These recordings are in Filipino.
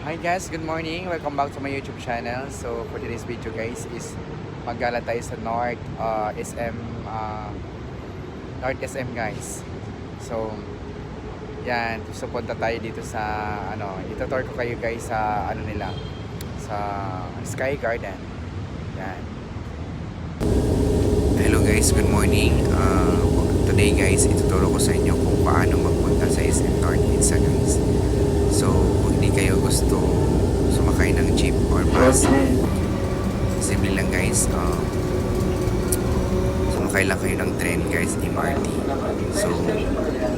Hi guys, good morning. Welcome back to my YouTube channel. So for today's video guys is maggala tayo sa SM North SM guys. So yan, so punta tayo dito sa ito-tour ko kayo guys sa nila sa Sky Garden. Yan. Hello guys, good morning. Today guys, ituturo ko sa inyo kung paano magpunta sa SM North Itza guys. So, kung hindi kayo gusto sumakay ng jeep or bus, simple lang guys, sumakay lang kayo ng train guys, MRT. So,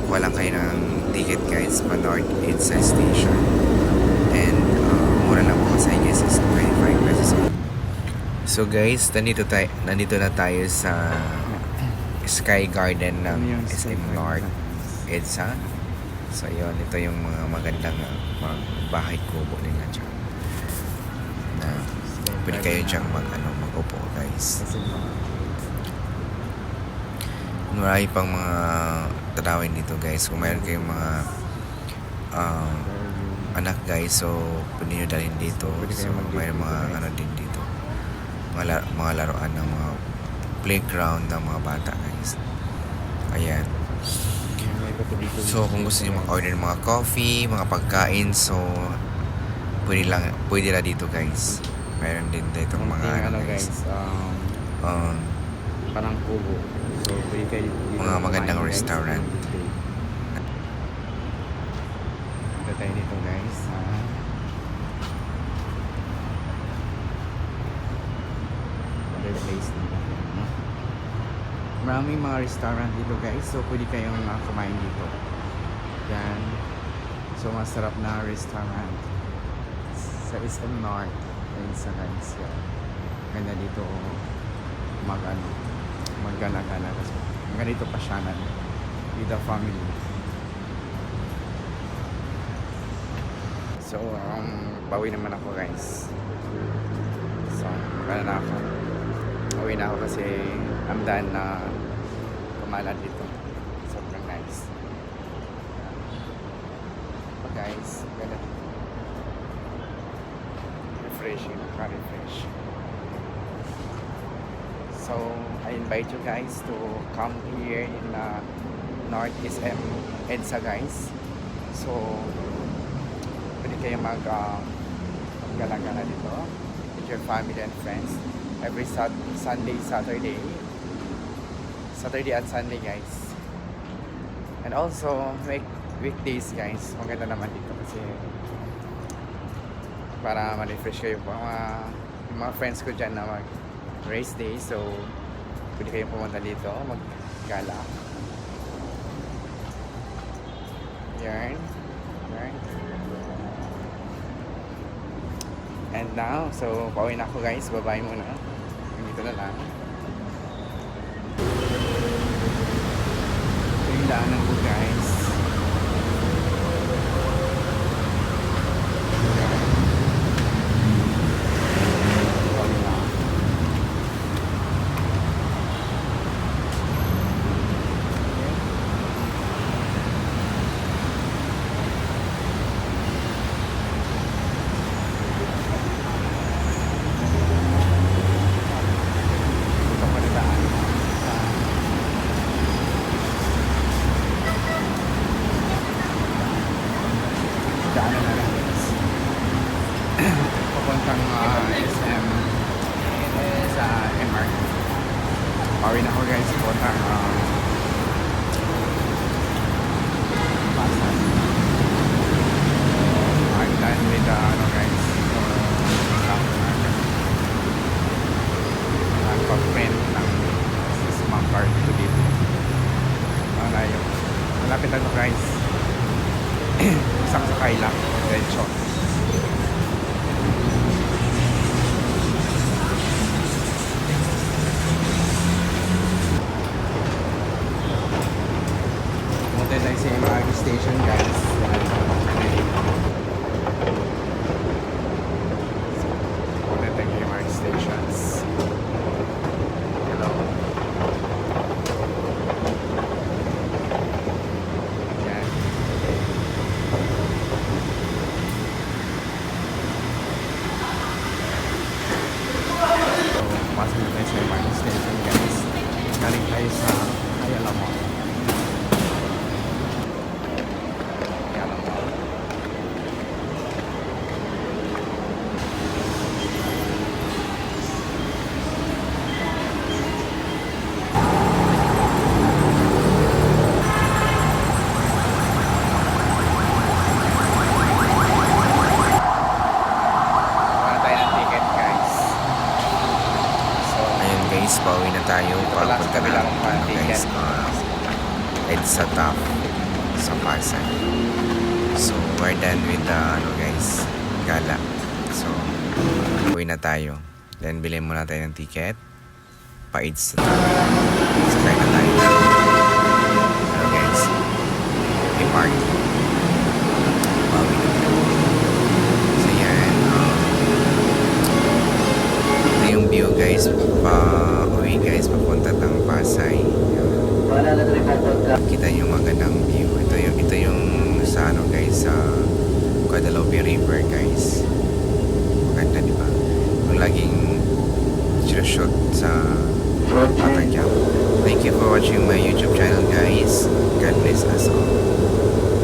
kuha lang kayo ng ticket guys pa North Itza Station. And, mura lang po sa inyo is 25 pesos. So guys, nandito na tayo sa Sky Garden ng SM North Itza. So yun, ito yung mga magandang mga bahay kubo nila dyan. Na pwede kayo dyan mag-upo guys. Marami pang mga tanawin dito guys. Kung mayroon kayong mga anak guys, so pwede nyo dalhin dito. So mayroon mga din dito. Mga laruan ng mga playground ng mga bata guys. Ayan. So kung gusto niyo mag-order ng mga coffee, mga pagkain, so pwede lang dito guys. Mayroon din dito mga guys. Parang kubo. So pwede kayo mga magandang restaurant. Ito tayo dito guys. Other place dito. Maraming mga restaurant dito guys, so pwede kayong kumain dito. Yan. So masarap na restaurant sa SM North and sa guys. Yan. Ganda dito maggala-gala. Ganito pasyanan with the family. So bawi naman ako guys. So magana na ako. Uwi na ako kasi I'm done na kumalan dito. Sobrang nice. So guys, ganda. Refreshing, nakaka-refresh. So, I invite you guys to come here in North SM EDSA guys. So, pwede kayo maggala-gala dito with your family and friends. Every Saturday at Sunday guys. And also weekdays guys, maganda naman dito kasi para ma-refresh kayo po yung mga friends ko dyan na mag race day, so pwede kayo pumunta dito maggala. Yarn. And now, so pauwi na ako guys, bye-bye muna. Dito na lang. Ito yung daanan ko guys. Pauwi na. Daanan na lang guys. Papuntang SM sa MRT. Pauwi na ako guys. Papuntang Pasay. I'm done with guys. Nagpa-print ng smart card ko dito. Malayo. Malapit na to guys. Isang sakay lang. Diretso. tayo Wala sa papunta kabilang ng ticket. guys, EDSA TAF sa Pasay. So, we're done with the guys, gala. So, uwi na tayo. Then, bilhin muna tayo ng ticket. Pa-EDSA TAF. Sakay na tayo. Guys, i-park. Bawi na tayo. So, yan. Ito yung view guys. Pa-uwi guys. Papunta ng Pasay. Kita yung magandang view. Ito yung sa guys, sa Guadalupe River guys. Maganda, di ba? Yung laging shoot sa Batangas. Thank you for watching my YouTube channel guys. God bless us all.